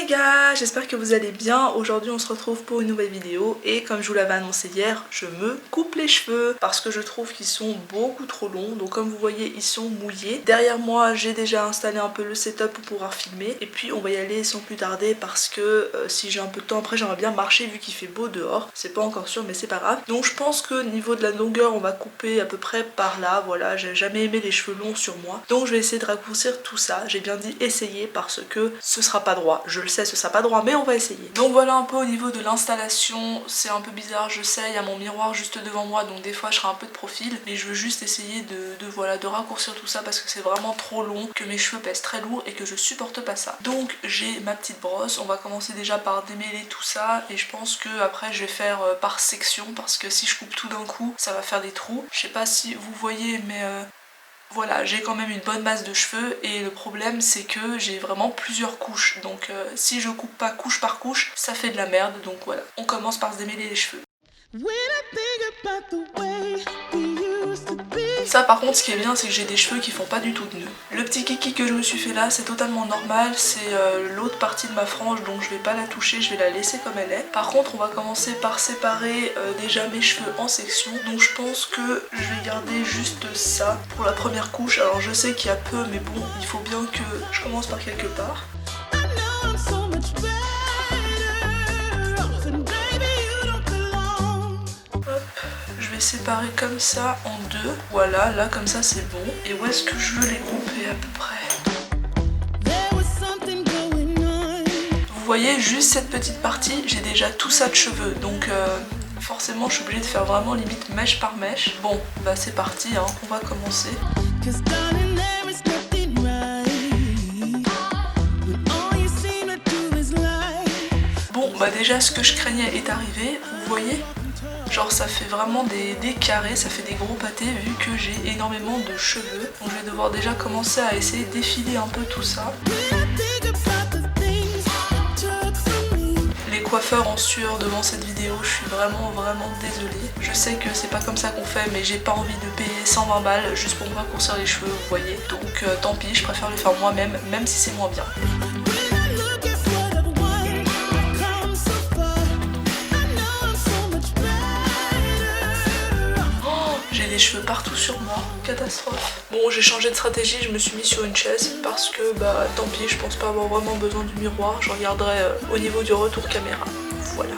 Hey gars, j'espère que vous allez bien. Aujourd'hui on se retrouve pour une nouvelle vidéo et comme je vous l'avais annoncé hier, je me coupe les cheveux parce que je trouve qu'ils sont beaucoup trop longs. Donc comme vous voyez, ils sont mouillés. Derrière moi, j'ai déjà installé un peu le setup pour pouvoir filmer et puis on va y aller sans plus tarder parce que si j'ai un peu de temps après, j'aimerais bien marcher vu qu'il fait beau dehors. C'est pas encore sûr mais c'est pas grave. Donc je pense que niveau de la longueur, on va couper à peu près par là. Voilà, j'ai jamais aimé les cheveux longs sur moi. Donc je vais essayer de raccourcir tout ça. J'ai bien dit essayer parce que ce sera pas droit. Je le sais, ce sera pas droit mais on va essayer. Donc voilà un peu au niveau de l'installation. C'est un peu bizarre, je sais, il y a mon miroir juste devant moi donc des fois je serai un peu de profil. Mais je veux juste essayer de raccourcir tout ça parce que c'est vraiment trop long, que mes cheveux pèsent très lourd et que je supporte pas ça. Donc j'ai ma petite brosse. On va commencer déjà par démêler tout ça et je pense que après je vais faire par section parce que si je coupe tout d'un coup ça va faire des trous. Je sais pas si vous voyez mais voilà, j'ai quand même une bonne masse de cheveux et le problème c'est que j'ai vraiment plusieurs couches. Donc si je coupe pas couche par couche, ça fait de la merde. Donc voilà, on commence par se démêler les cheveux. Ça par contre ce qui est bien c'est que j'ai des cheveux qui font pas du tout de nœuds. Le petit kiki que je me suis fait là c'est totalement normal, c'est l'autre partie de ma frange donc je vais pas la toucher, je vais la laisser comme elle est. Par contre on va commencer par séparer déjà mes cheveux en sections. Donc je pense que je vais garder juste ça pour la première couche. Alors je sais qu'il y a peu mais bon il faut bien que je commence par quelque part. Séparer comme ça en deux, voilà, là comme ça c'est bon. Et où est-ce que je veux les couper à peu près? Vous voyez juste cette petite partie, j'ai déjà tout ça de cheveux donc forcément je suis obligée de faire vraiment limite mèche par mèche. Bon bah c'est parti hein, on va commencer. Bon bah déjà ce que je craignais est arrivé, vous voyez? Genre ça fait vraiment des carrés, ça fait des gros pâtés vu que j'ai énormément de cheveux. Donc je vais devoir déjà commencer à essayer d'effiler un peu tout ça. Les coiffeurs en sueur devant cette vidéo, je suis vraiment désolée. Je sais que c'est pas comme ça qu'on fait mais j'ai pas envie de payer 120 balles juste pour me raccourcir les cheveux, vous voyez. Donc tant pis, je préfère le faire moi-même, même si c'est moins bien. Des cheveux partout sur moi, catastrophe. Bon j'ai changé de stratégie, je me suis mis sur une chaise parce que bah tant pis, je pense pas avoir vraiment besoin du miroir, je regarderai au niveau du retour caméra. Voilà.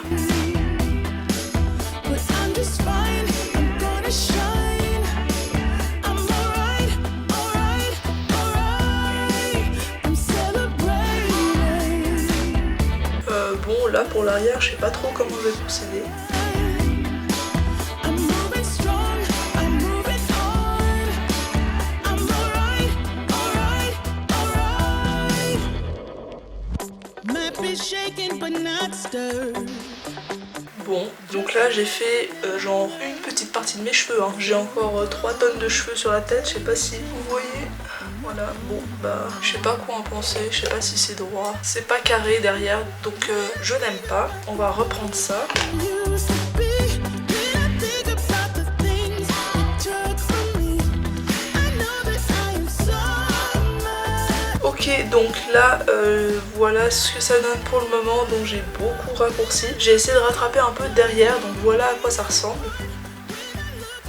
Bon là pour l'arrière je sais pas trop comment je vais procéder. Bon, donc là j'ai fait genre une petite partie de mes cheveux, hein. J'ai encore 3 tonnes de cheveux sur la tête, je sais pas si vous voyez. Voilà, bon bah je sais pas quoi en penser, je sais pas si c'est droit. C'est pas carré derrière, donc je n'aime pas. On va reprendre ça. Ok, donc là voilà ce que ça donne pour le moment, donc j'ai beaucoup raccourci. J'ai essayé de rattraper un peu derrière, donc voilà à quoi ça ressemble.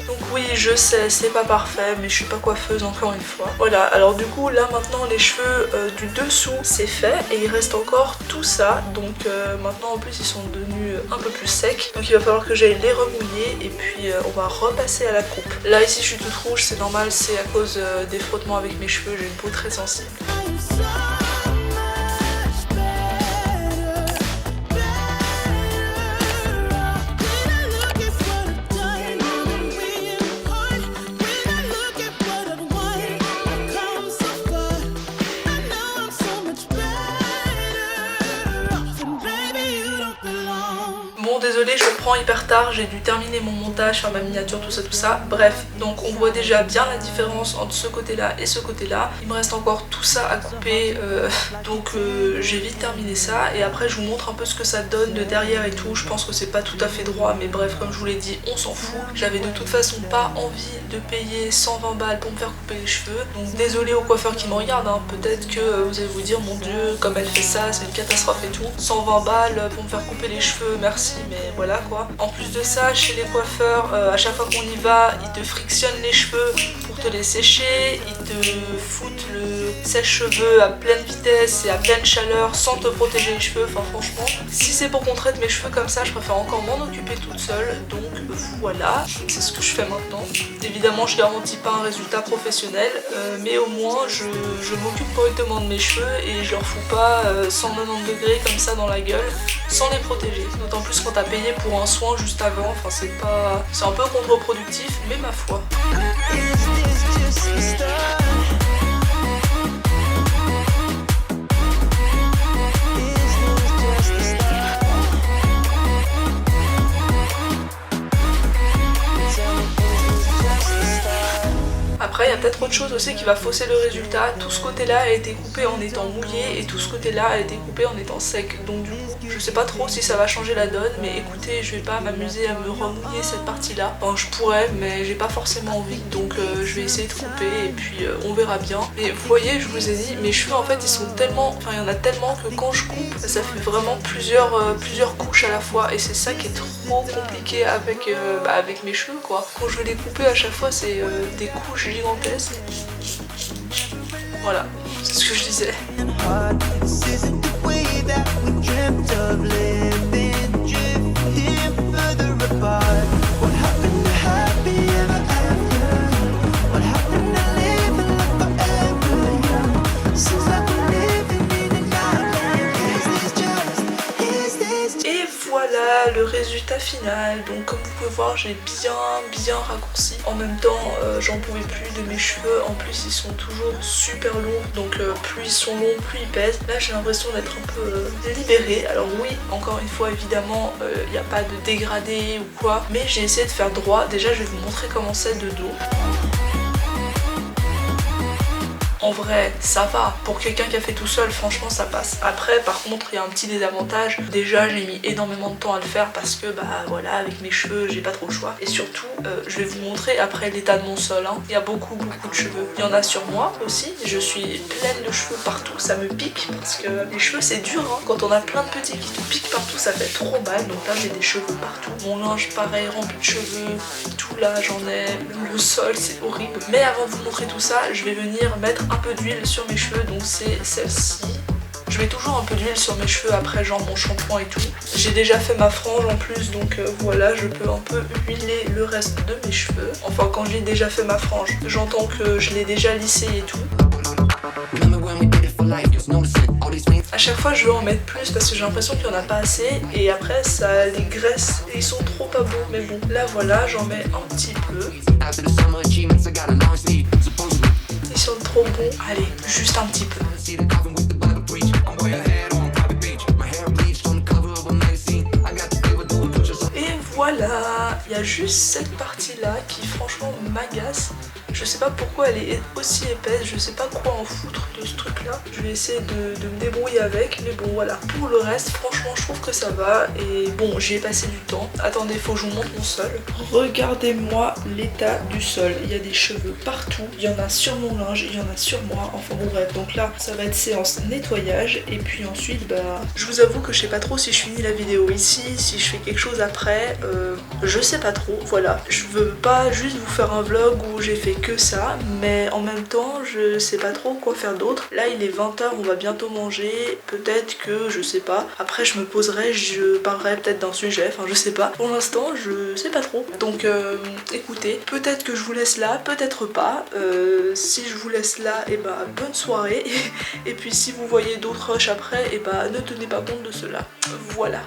Donc oui je sais c'est pas parfait mais je suis pas coiffeuse encore une fois. Voilà, alors du coup là maintenant les cheveux du dessous c'est fait et il reste encore tout ça. Donc maintenant en plus ils sont devenus un peu plus secs. Donc il va falloir que j'aille les remouiller et puis on va repasser à la coupe. Là ici je suis toute rouge, c'est normal, c'est à cause des frottements avec mes cheveux, j'ai une peau très sensible. Bon désolé, je vais prend hyper tard, j'ai dû terminer mon montage, faire ma miniature, tout ça. Bref, donc on voit déjà bien la différence entre ce côté-là et ce côté-là. Il me reste encore tout ça à couper, donc j'ai vite terminé ça. Et après je vous montre un peu ce que ça donne de derrière et tout. Je pense que c'est pas tout à fait droit, mais bref, comme je vous l'ai dit, on s'en fout. J'avais de toute façon pas envie de payer 120 balles pour me faire couper les cheveux. Donc désolé aux coiffeurs qui me regardent, hein. Peut-être que vous allez vous dire, mon dieu, comme elle fait ça, c'est une catastrophe et tout. 120 balles pour me faire couper les cheveux, merci, mais voilà quoi. En plus de ça, chez les coiffeurs, à chaque fois qu'on y va, ils te frictionnent les cheveux pour te les sécher, ils te foutent le sèche-cheveux à pleine vitesse et à pleine chaleur sans te protéger les cheveux. Enfin franchement, si c'est pour qu'on traite mes cheveux comme ça, je préfère encore m'en occuper toute seule. Donc voilà, c'est ce que je fais maintenant. Évidemment, je garantis pas un résultat professionnel, mais au moins je m'occupe correctement de mes cheveux et je leur fous pas 190 degrés comme ça dans la gueule sans les protéger. D'autant plus quand t'as payé pour un soin juste avant, enfin c'est un peu contre-productif, mais ma foi. Après, il y a peut-être autre chose aussi qui va fausser le résultat. Tout ce côté-là a été coupé en étant mouillé et tout ce côté-là a été coupé en étant sec. Donc du coup, je sais pas trop si ça va changer la donne, mais écoutez, je vais pas m'amuser à me remouiller cette partie-là. Enfin, je pourrais, mais j'ai pas forcément envie. Donc je vais essayer de couper et puis on verra bien. Mais vous voyez, je vous ai dit, mes cheveux en fait, ils sont tellement... Enfin, il y en a tellement que quand je coupe, ça fait vraiment plusieurs couches à la fois. Et c'est ça qui est trop compliqué avec mes cheveux, quoi. Quand je vais les couper, à chaque fois, c'est des couches gigantesques. Voilà, c'est ce que je disais. Voilà le résultat final. Donc comme vous pouvez voir, j'ai bien raccourci. En même temps, j'en pouvais plus de mes cheveux. En plus, ils sont toujours super longs. Donc plus ils sont longs, plus ils pèsent. Là, j'ai l'impression d'être un peu libérée. Alors oui, encore une fois, évidemment, il n'y a pas de dégradé ou quoi. Mais j'ai essayé de faire droit. Déjà, je vais vous montrer comment c'est de dos. En vrai, ça va. Pour quelqu'un qui a fait tout seul, franchement, ça passe. Après, par contre, il y a un petit désavantage. Déjà, j'ai mis énormément de temps à le faire parce que, bah voilà, avec mes cheveux, j'ai pas trop le choix. Et surtout, je vais vous montrer après l'état de mon sol. Hein. Il y a beaucoup de cheveux. Il y en a sur moi aussi. Je suis pleine de cheveux partout. Ça me pique parce que les cheveux, c'est dur. Hein. Quand on a plein de petits qui te piquent partout, ça fait trop mal. Donc là, j'ai des cheveux partout. Mon linge, pareil, rempli de cheveux. Tout là, j'en ai. Même le sol, c'est horrible. Mais avant de vous montrer tout ça, je vais venir mettre un peu d'huile sur mes cheveux, donc c'est celle-ci. Je mets toujours un peu d'huile sur mes cheveux après genre mon shampoing et tout. J'ai déjà fait ma frange en plus, donc voilà, je peux un peu huiler le reste de mes cheveux. Enfin, quand j'ai déjà fait ma frange, j'entends que je l'ai déjà lissé et tout. À chaque fois je veux en mettre plus parce que j'ai l'impression qu'il n'y en a pas assez et après ça les graisse et ils sont trop pas bons, mais bon là voilà, j'en mets un petit peu. Ils sont trop bons, allez, juste un petit peu. Et voilà, il y a juste cette partie là qui franchement m'agace. Je sais pas pourquoi elle est aussi épaisse, je sais pas quoi en foutre de ce truc là. Je vais essayer de me débrouiller avec, mais bon voilà. Pour le reste, franchement je trouve que ça va. Et bon, j'y ai passé du temps. Attendez, faut que je vous montre mon sol. Regardez-moi l'état du sol. Il y a des cheveux partout. Il y en a sur mon linge, il y en a sur moi. Enfin bon bref, donc là ça va être séance nettoyage. Et puis ensuite, bah je vous avoue que je sais pas trop si je finis la vidéo ici, si je fais quelque chose après. Je sais pas trop, voilà. Je veux pas juste vous faire un vlog où j'ai fait que ça, mais en même temps je sais pas trop quoi faire d'autre. Là il est 20 h, on va bientôt manger, peut-être que je sais pas, après je me poserai, je parlerai peut-être d'un sujet, enfin je sais pas, pour l'instant je sais pas trop. Donc écoutez, peut-être que je vous laisse là, peut-être pas. Si je vous laisse là, et bah bonne soirée. Et puis si vous voyez d'autres rushs après, et bah ne tenez pas compte de cela. Voilà.